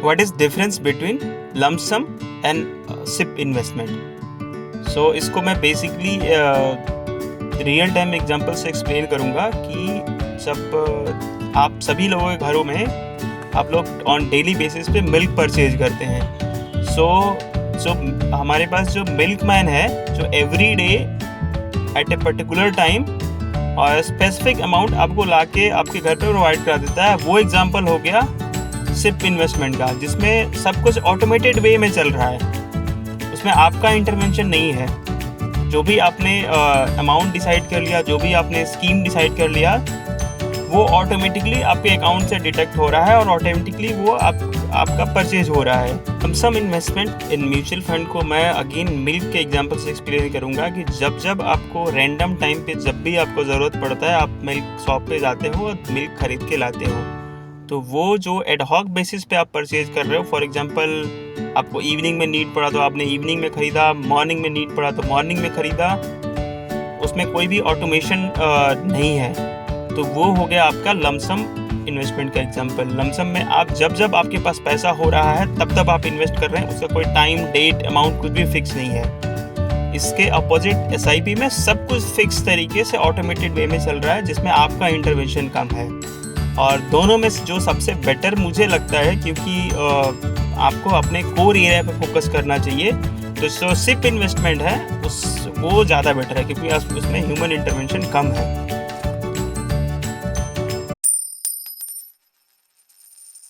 What is difference between lump sum and SIP investment. So इसको मैं basically real time example से explain करूँगा कि जब आप सभी लोगों के घरों में आप लोग ऑन डेली बेसिस पे मिल्क परचेज करते हैं। सो हमारे पास जो मिल्क मैन है जो every day at a particular time और स्पेसिफिक अमाउंट आपको लाके आपके घर पे प्रोवाइड करा देता है, वो एग्जांपल हो गया सिप इन्वेस्टमेंट का, जिसमें सब कुछ ऑटोमेटेड वे में चल रहा है, उसमें आपका इंटरवेंशन नहीं है। जो भी आपने अमाउंट डिसाइड कर लिया, जो भी आपने स्कीम डिसाइड कर लिया, वो ऑटोमेटिकली आपके अकाउंट से डिटेक्ट हो रहा है और ऑटोमेटिकली वो आपका परचेज हो रहा है। Lump sum investment in mutual fund को मैं अगेन मिल्क के एग्जांपल से एक्सप्लेन करूंगा कि जब आपको रैंडम टाइम पे जब भी आपको ज़रूरत पड़ता है, आप मिल्क शॉप पे जाते हो और मिल्क खरीद के लाते हो, तो वो जो एडहॉक बेसिस पे आप परचेज कर रहे हो, फॉर एग्जांपल आपको इवनिंग में नीड पड़ा तो आपने इवनिंग में ख़रीदा, मॉर्निंग में नीड पड़ा तो मॉर्निंग में ख़रीदा, उसमें कोई भी ऑटोमेशन नहीं है, तो वो हो गया आपका लंप सम इन्वेस्टमेंट का एग्जांपल। लंप सम में आप जब आपके पास पैसा हो रहा है तब आप इन्वेस्ट कर रहे हैं, उसका कोई टाइम, डेट, अमाउंट कुछ भी फिक्स नहीं है। इसके अपोजिट एसआईपी में सब कुछ फिक्स तरीके से ऑटोमेटेड वे में चल रहा है, जिसमें आपका इंटरवेंशन कम है। और दोनों में जो सबसे बेटर मुझे लगता है, क्योंकि आपको अपने कोर एरिया पे फोकस करना चाहिए, तो जो सिप इन्वेस्टमेंट है वो ज़्यादा बेटर है, क्योंकि उसमें ह्यूमन इंटरवेंशन कम है।